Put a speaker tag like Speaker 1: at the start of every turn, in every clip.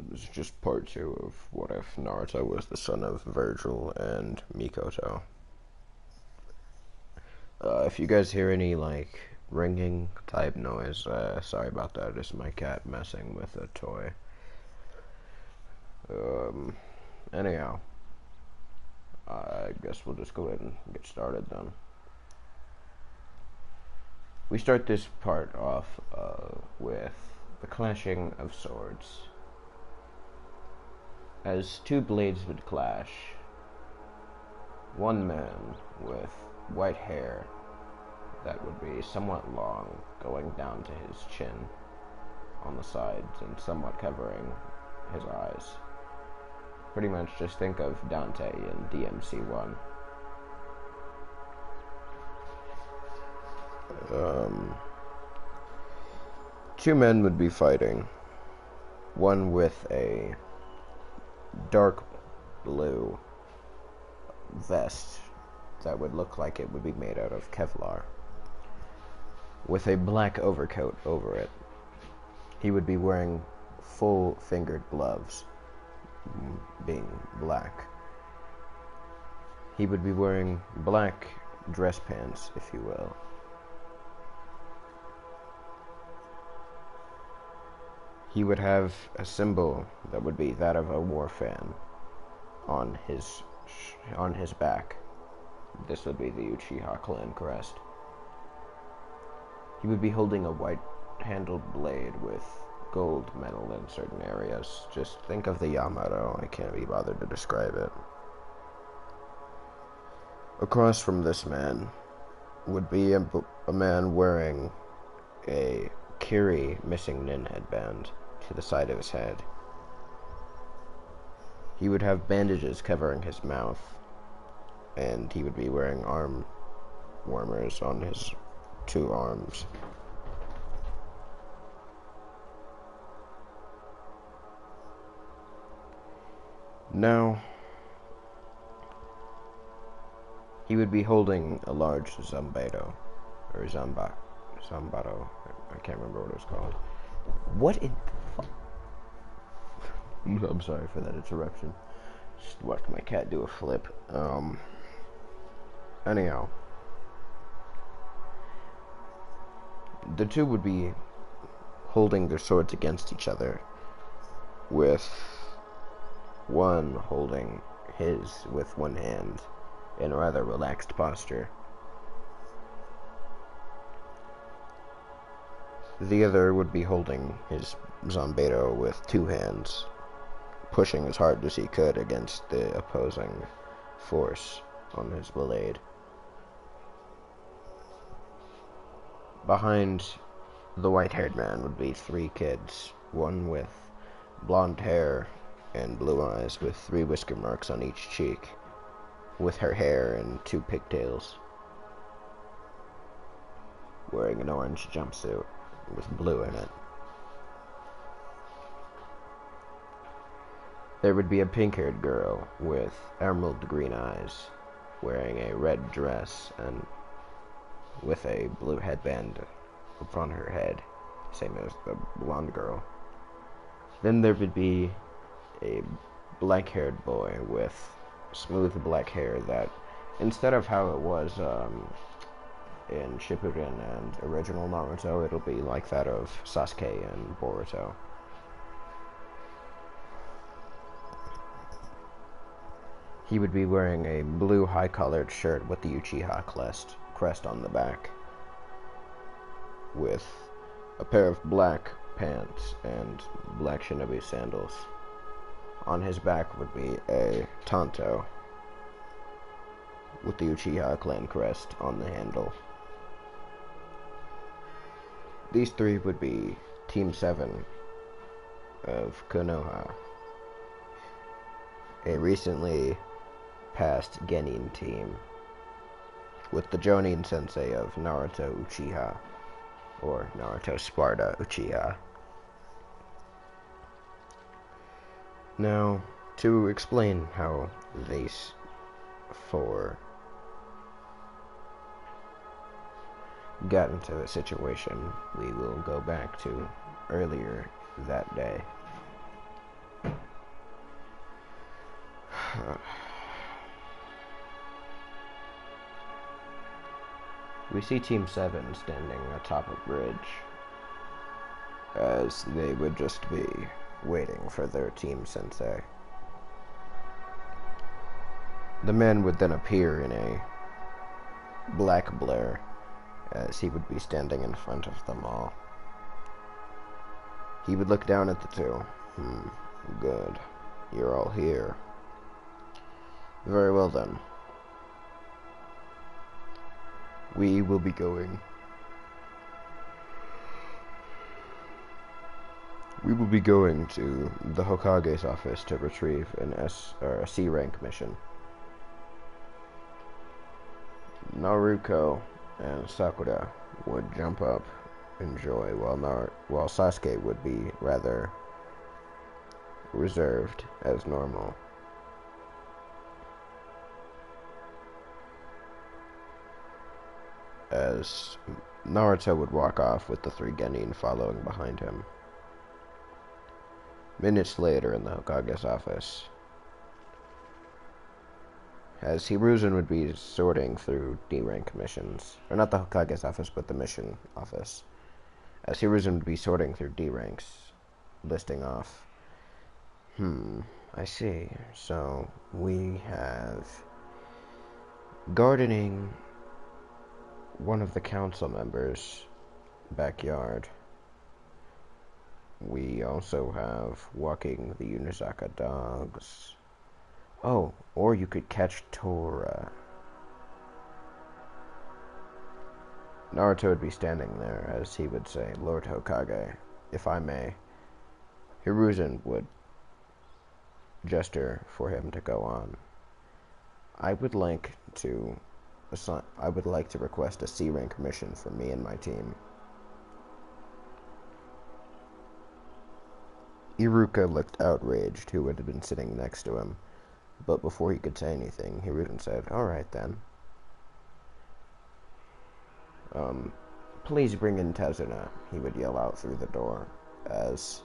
Speaker 1: This is just part 2 of what if Naruto was the son of Vergil and Mikoto. If you guys hear any, like, ringing type noise, sorry about that. It's my cat messing with a toy. Anyhow, I guess we'll just go ahead and get started then. We start this part off with the clashing of swords. As two blades would clash, one man with white hair that would be somewhat long, going down to his chin on the sides and somewhat covering his eyes. Pretty much just think of Dante in DMC1. Two men would be fighting. One with a dark blue vest that would look like it would be made out of Kevlar, with a black overcoat over it. He would be wearing full-fingered gloves, being black. He would be wearing black dress pants, if you will. He would have a symbol that would be that of a war fan on his back. This would be the Uchiha clan crest. He would be holding a white-handled blade with gold metal in certain areas. Just think of the Yamato. I can't be bothered to describe it. Across from this man would be a man wearing a Kiri missing nin headband to the side of his head. He would have bandages covering his mouth, and he would be wearing arm warmers on his two arms. Now, he would be holding a large Zambato, or Zambato, I can't remember what it was called. What in the fuck? I'm sorry for that interruption. Just watched my cat do a flip. Anyhow. The two would be holding their swords against each other, with one holding his with one hand in a rather relaxed posture. The other would be holding his Zambato with two hands, pushing as hard as he could against the opposing force on his blade. Behind the white-haired man would be three kids, one with blonde hair and blue eyes with 3 whisker marks on each cheek, with her hair in 2 pigtails, wearing an orange jumpsuit with blue in it. There would be a pink-haired girl with emerald green eyes, wearing a red dress and with a blue headband upon her head, same as the blonde girl. Then there would be a black-haired boy with smooth black hair that, instead of how it was in Shippuden and original Naruto, it'll be like that of Sasuke and Boruto. He would be wearing a blue high-collared shirt with the Uchiha crest on the back, with a pair of black pants and black shinobi sandals. On his back would be a tanto with the Uchiha clan crest on the handle. These three would be Team 7 of Konoha, a recently passed Genin team, with the Jonin sensei of Naruto Uchiha, or Naruto Sparta Uchiha. Now, to explain how these 4 got into the situation, we will go back to earlier that day. We see Team 7 standing atop a bridge, as they would just be waiting for their team sensei. The man would then appear in a black blur, as he would be standing in front of them all. He would look down at the two. Good. You're all here. Very well then. We will be going. We will be going to the Hokage's office to retrieve a C rank mission. Naruto and Sakura would jump up in joy, while Sasuke would be rather reserved as normal. As Naruto would walk off with the 3 genin following behind him. Minutes later in the Hokage's office, as Hiruzen would be sorting through D-rank missions, or not the Hokage's office, but the mission office, as Hiruzen would be sorting through D-ranks, listing off, I see, so we have gardening one of the council members' backyard. We also have walking the Unizaka dogs. Oh, or you could catch Tora. Naruto would be standing there as he would say, Lord Hokage, if I may. Hiruzen would gesture for him to go on. I would like to request a C rank mission for me and my team. Iruka looked outraged, who would have been sitting next to him, but before he could say anything, Hiruzen said, Alright then. Please bring in Tezuna, he would yell out through the door, as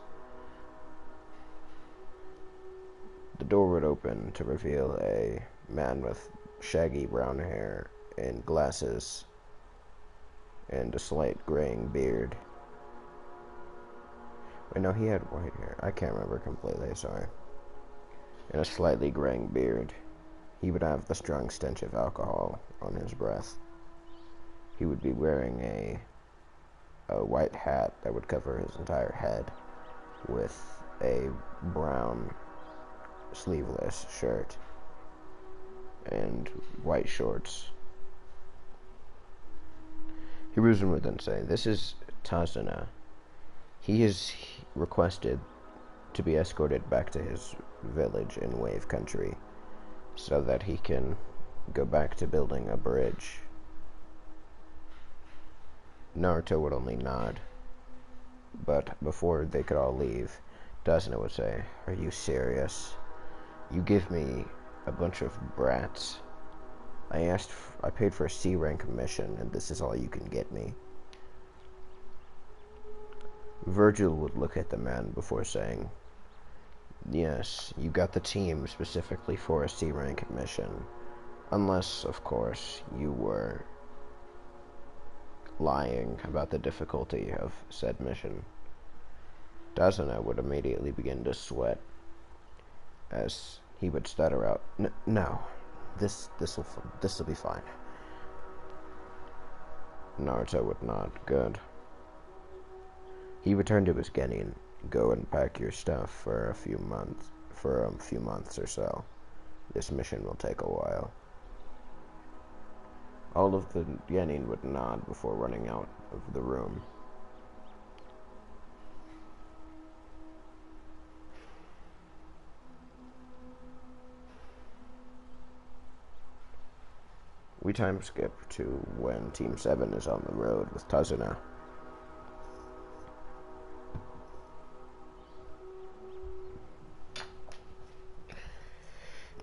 Speaker 1: the door would open to reveal a man with shaggy brown hair and glasses and a slight graying beard. Wait, no, he had white hair. I can't remember completely, sorry. And a slightly graying beard. He would have the strong stench of alcohol on his breath. He would be wearing a white hat that would cover his entire head with a brown sleeveless shirt and white shorts. Hiruzen would then say, This is Tazuna. He is requested to be escorted back to his village in Wave Country so that he can go back to building a bridge. Naruto would only nod, but before they could all leave, Tazuna would say, Are you serious? You give me a bunch of brats. I paid for a C rank mission, and this is all you can get me. Vergil would look at the man before saying, Yes, you got the team specifically for a C rank mission. Unless, of course, you were lying about the difficulty of said mission. Tazuna would immediately begin to sweat as he would stutter out, No, this'll be fine. Naruto would nod. Good. He would turn to his genin. Go and pack your stuff for a few months or so. This mission will take a while. All of the genin would nod before running out of the room. We time skip to when Team 7 is on the road with Tazuna.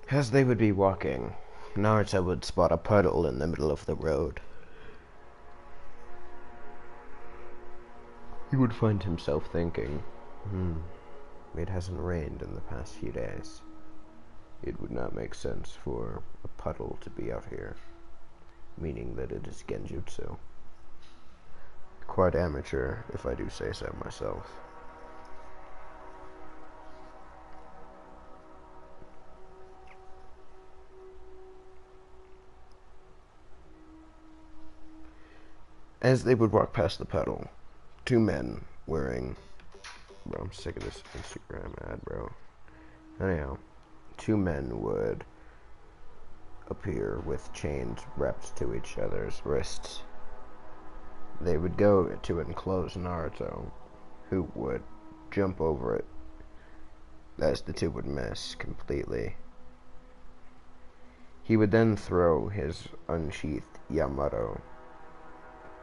Speaker 1: As they would be walking, Naruto would spot a puddle in the middle of the road. He would find himself thinking, it hasn't rained in the past few days. it would not make sense for a puddle to be out here, meaning that it is genjutsu. Quite amateur, if I do say so myself. As they would walk past the puddle, two men wearing... Bro, I'm sick of this Instagram ad, bro. Anyhow, two men would appear with chains wrapped to each other's wrists. They would go to enclose Naruto, who would jump over it, as the two would miss completely. He would then throw his unsheathed Yamato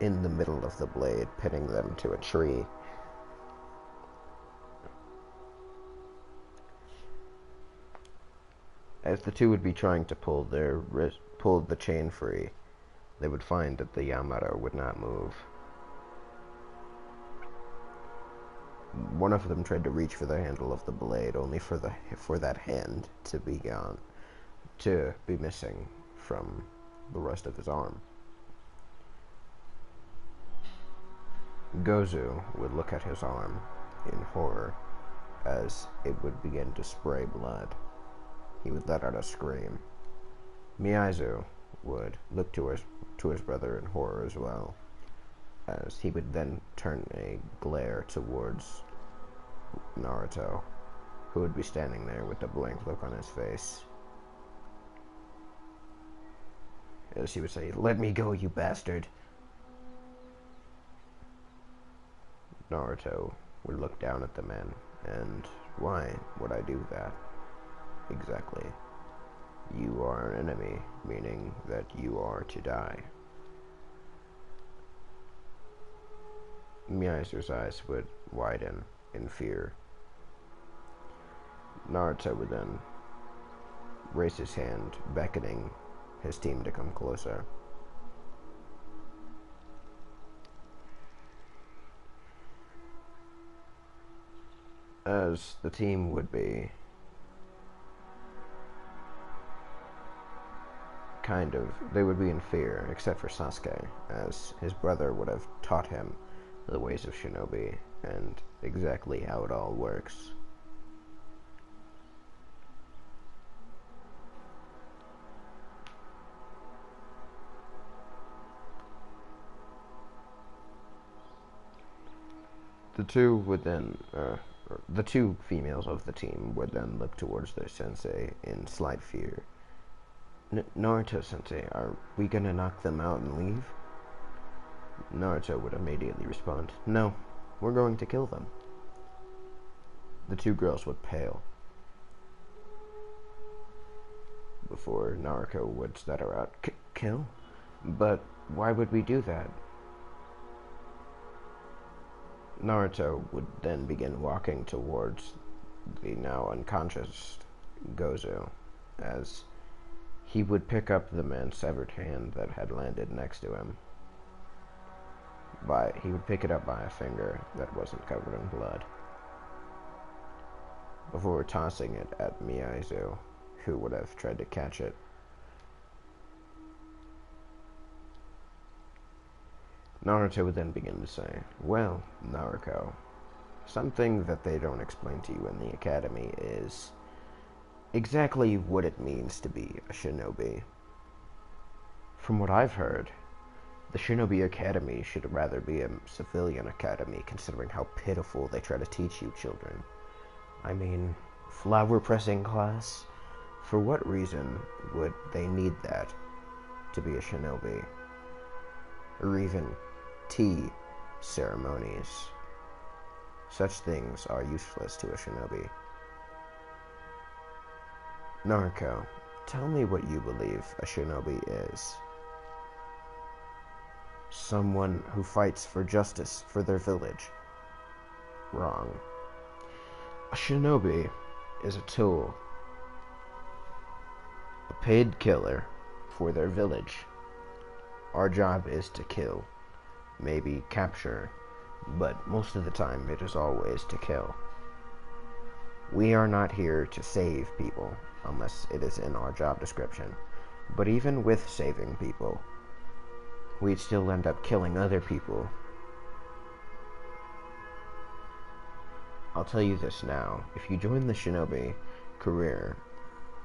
Speaker 1: in the middle of the blade, pinning them to a tree. As the two would be trying to pull the chain free, they would find that the Yamato would not move. One of them tried to reach for the handle of the blade, only for that hand to be missing from the rest of his arm. Gozu would look at his arm in horror as it would begin to spray blood. He would let out a scream. Miyazu would look to his brother in horror as well, as he would then turn a glare towards Naruto, who would be standing there with a blank look on his face. As he would say, "Let me go, you bastard." Naruto would look down at the men, and why would I do that? Exactly. You are an enemy, meaning that you are to die. Miyazu's eyes would widen in fear. Naruto would then raise his hand, beckoning his team to come closer. As the team would be they would be in fear, except for Sasuke, as his brother would have taught him the ways of shinobi and exactly how it all works. The two females of the team would then look towards their sensei in slight fear. Naruto-sensei, are we gonna knock them out and leave? Naruto would immediately respond, "No, we're going to kill them." The two girls would pale before Naruto would stutter out, "Kill? But why would we do that?" Naruto would then begin walking towards the now unconscious Gozu, as he would pick up the man's severed hand that had landed next to him. He would pick it up by a finger that wasn't covered in blood, before tossing it at Miyazu, who would have tried to catch it. Naruto would then begin to say, "Well, Naruto, something that they don't explain to you in the academy is exactly what it means to be a shinobi. From what I've heard, the Shinobi Academy should rather be a civilian academy, considering how pitiful they try to teach you children. I mean, flower pressing class? For what reason would they need that to be a shinobi? Or even tea ceremonies. Such things are useless to a shinobi. Naruto, tell me what you believe a shinobi is." "Someone who fights for justice for their village." Wrong. A shinobi is a tool, a paid killer for their village. Our job is to kill, maybe capture, but most of the time it is always to kill. We are not here to save people. unless it is in our job description. But even with saving people, we'd still end up killing other people. I'll tell you this now, if you join the shinobi career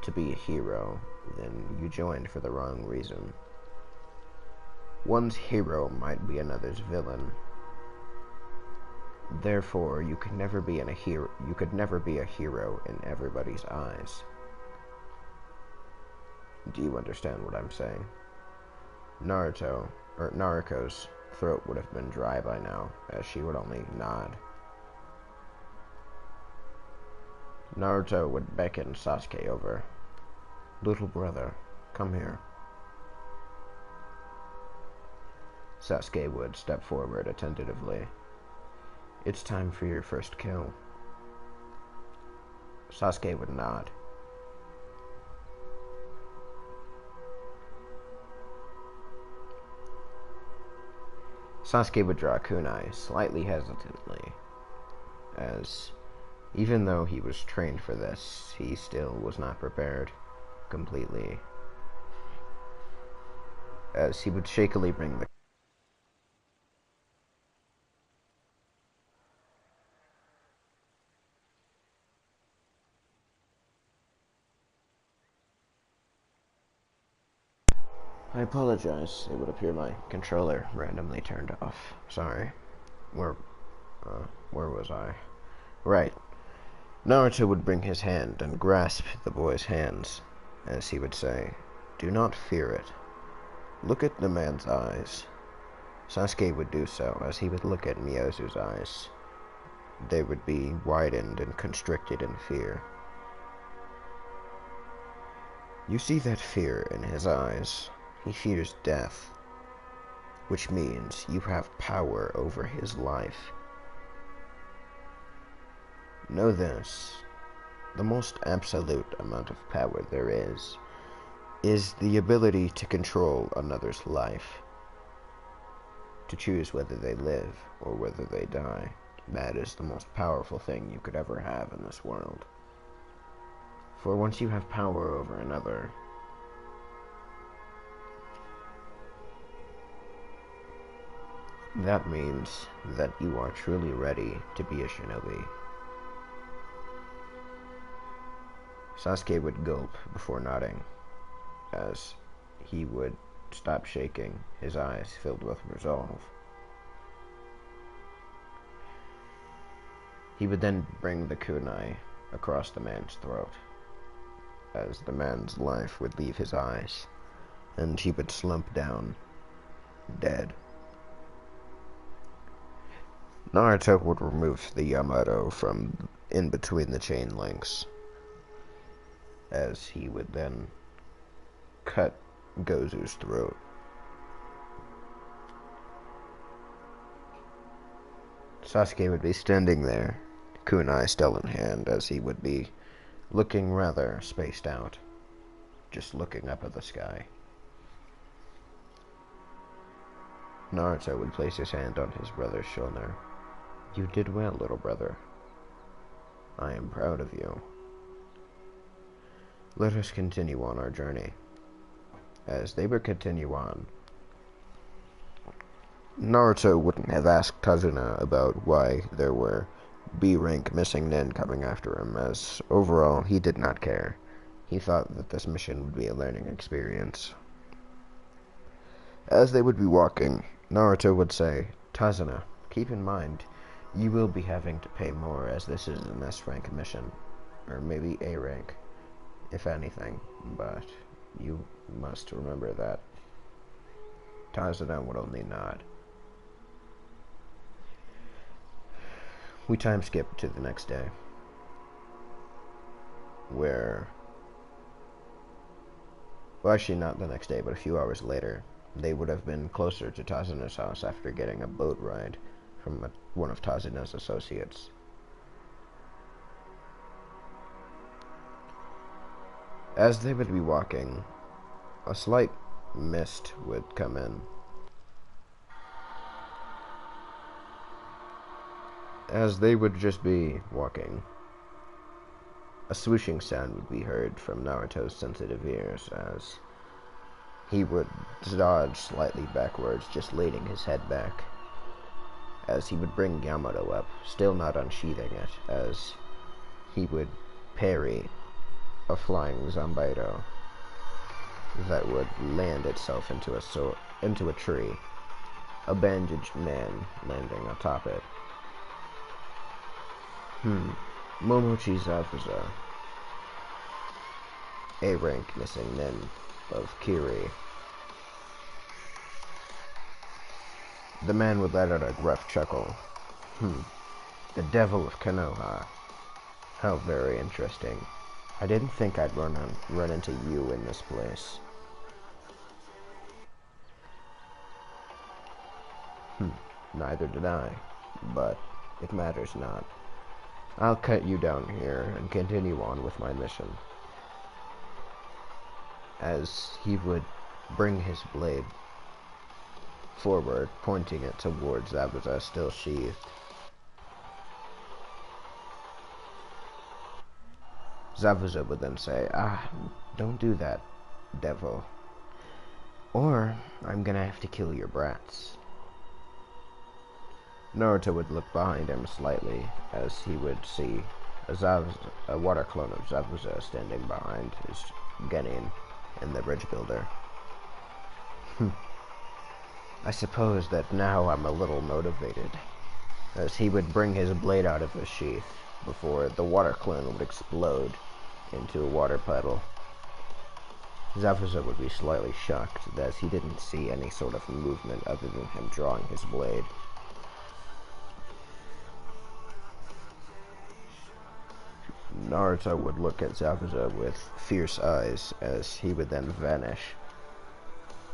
Speaker 1: to be a hero, then you joined for the wrong reason. One's hero might be another's villain. Therefore, you could never be a hero in everybody's eyes. Do you understand what I'm saying? Naruko's throat would have been dry by now, as she would only nod. Naruto would beckon Sasuke over. "Little brother, come here." Sasuke would step forward attentively. "It's time for your first kill." Sasuke would nod. Sasuke would draw a kunai slightly hesitantly, as even though he was trained for this, he still was not prepared completely, as he would shakily bring the I apologize. It would appear my controller randomly turned off. Sorry. Where was I? Right. Naruto would bring his hand and grasp the boy's hands, as he would say, "Do not fear it. Look at the man's eyes." Sasuke would do so, as he would look at Miyozu's eyes. They would be widened and constricted in fear. You see that fear in his eyes. He fears death, which means you have power over his life. Know this, the most absolute amount of power there is the ability to control another's life, to choose whether they live or whether they die. That is the most powerful thing you could ever have in this world. For once you have power over another, that means that you are truly ready to be a shinobi. Sasuke would gulp before nodding, as he would stop shaking, his eyes filled with resolve. He would then bring the kunai across the man's throat, as the man's life would leave his eyes, and he would slump down, dead. Naruto would remove the Yamato from in between the chain links, as he would then cut Gozu's throat. Sasuke would be standing there, kunai still in hand, as he would be looking rather spaced out, just looking up at the sky. Naruto would place his hand on his brother's shoulder. "You did well, little brother. I am proud of you. Let us continue on our journey." As they would continue on, Naruto wouldn't have asked Tazuna about why there were B-rank missing nin coming after him, as overall he did not care. He thought that this mission would be a learning experience. As they would be walking, Naruto would say, "Tazuna, keep in mind, you will be having to pay more, as this is an S-rank mission, or maybe A-rank, if anything, but you must remember that." Tazuna would only nod. We time skip to the next day, where, well, actually not the next day, but a few hours later, they would have been closer to Tazuna's house after getting a boat ride from one of Tazuna's associates. As they would be walking, a slight mist would come in, as they would just be walking. A swooshing sound would be heard from Naruto's sensitive ears as he would dodge slightly backwards, just leaning his head back, as he would bring Yamato up, still not unsheathing it, as he would parry a flying Zanbaito that would land itself into a tree, a bandaged man landing atop it. Momochi Zabuza, a rank missing nin of Kiri. The man would let out a gruff chuckle. The devil of Konoha. How very interesting. I didn't think I'd run into you in this place. Neither did I, but it matters not. I'll cut you down here and continue on with my mission. As he would bring his blade forward, pointing it towards Zabuza, still sheathed. Zabuza would then say, don't do that, devil. Or I'm gonna have to kill your brats. Naruto would look behind him slightly as he would see a water clone of Zabuza standing behind his genin in the bridge builder. I suppose that now I'm a little motivated, as he would bring his blade out of his sheath before the water clone would explode into a water puddle. Zabuza would be slightly shocked as he didn't see any sort of movement other than him drawing his blade. Naruto would look at Zabuza with fierce eyes as he would then vanish,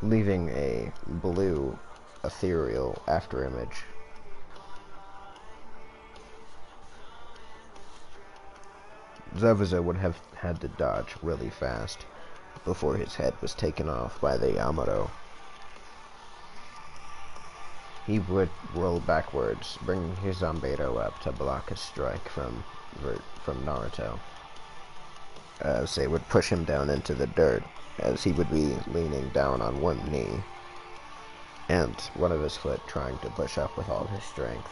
Speaker 1: leaving a blue, ethereal afterimage. Zabuza would have had to dodge really fast before his head was taken off by the Yamato. He would roll backwards, bringing his Zanbaito up to block a strike from Naruto, as they would push him down into the dirt, as he would be leaning down on one knee, and one of his foot trying to push up with all his strength.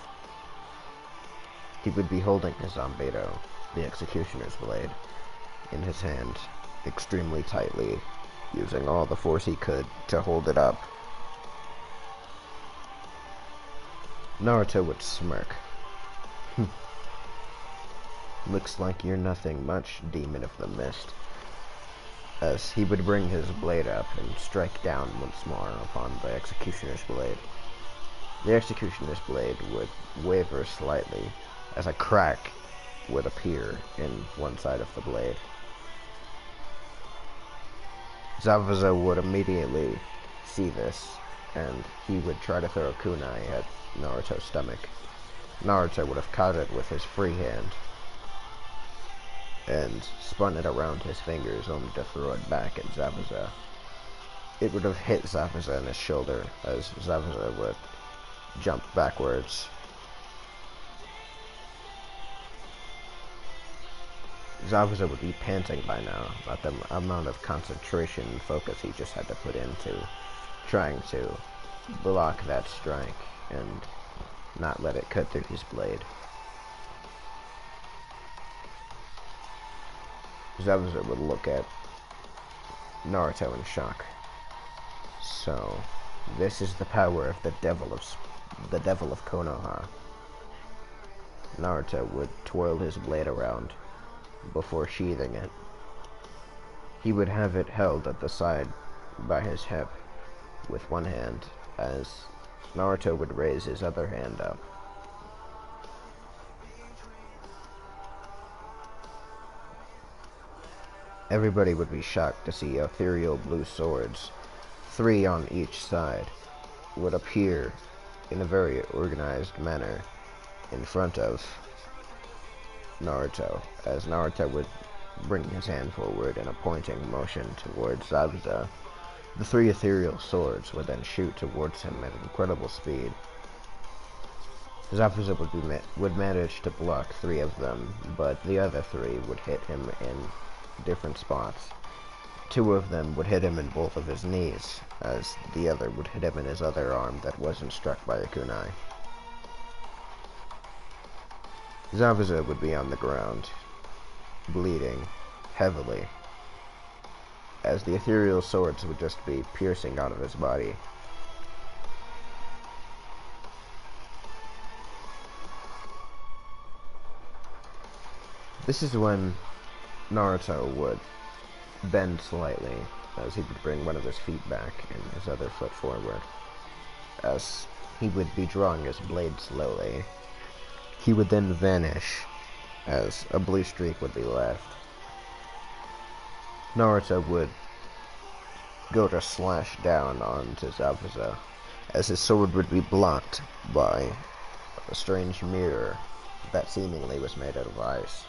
Speaker 1: He would be holding his Zanbaito, the executioner's blade, in his hand, extremely tightly, using all the force he could to hold it up. Naruto would smirk. Looks like you're nothing much, demon of the mist, as he would bring his blade up and strike down once more upon the executioner's blade. The executioner's blade would waver slightly as a crack would appear in one side of the blade. Zabuza would immediately see this, and he would try to throw a kunai at Naruto's stomach. Naruto would have caught it with his free hand and spun it around his fingers only to throw it back at Zabuza. It would have hit Zabuza in his shoulder as Zabuza would jump backwards. Zabuza would be panting by now about the amount of concentration and focus he just had to put into trying to block that strike and not let it cut through his blade. Zabuza would look at Naruto in shock. So, this is the power of the devil of Konoha. Naruto would twirl his blade around before sheathing it. He would have it held at the side by his hip with one hand, as Naruto would raise his other hand up. Everybody would be shocked to see ethereal blue swords, 3 on each side, would appear in a very organized manner in front of Naruto, as Naruto would bring his hand forward in a pointing motion towards Zabuza. The 3 ethereal swords would then shoot towards him at incredible speed. Zabuza would manage to block 3 of them, but the other 3 would hit him in different spots. 2 of them would hit him in both of his knees, as the other would hit him in his other arm that wasn't struck by a kunai. Zabuza would be on the ground, bleeding heavily, as the ethereal swords would just be piercing out of his body. This is when Naruto would bend slightly, as he would bring one of his feet back and his other foot forward, as he would be drawing his blade slowly. He would then vanish, as a blue streak would be left. Naruto would go to slash down onto Zabuza, as his sword would be blocked by a strange mirror that seemingly was made out of ice.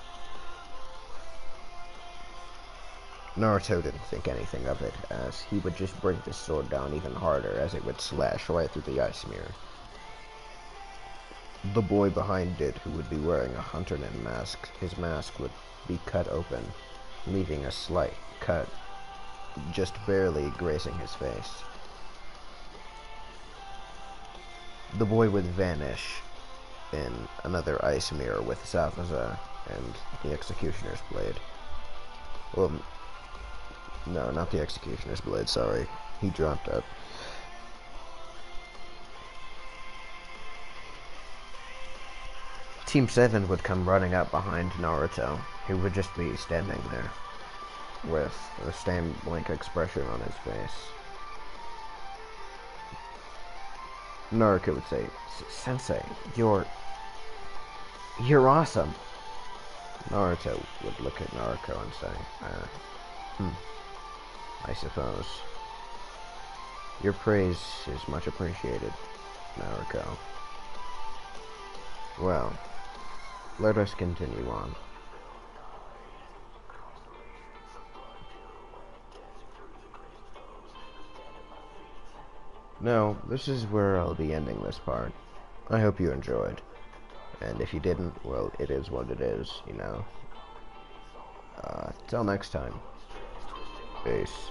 Speaker 1: Naruto didn't think anything of it, as he would just bring his sword down even harder as it would slash right through the ice mirror. The boy behind it, who would be wearing a hunterman mask, his mask would be cut open, leaving a slight cut just barely grazing his face. The boy would vanish in another ice mirror with Zabuza and the Executioner's blade. Well, no, not the Executioner's blade, sorry. He dropped it. Team 7 would come running up behind Naruto, who would just be standing there with the same blank expression on his face. Naruto would say, "Sensei, you're awesome." Naruto would look at Naruto and say, I suppose. Your praise is much appreciated, Naruto. Well, let us continue on. Now, this is where I'll be ending this part. I hope you enjoyed. And if you didn't, well, it is what it is, you know. Till next time. Peace.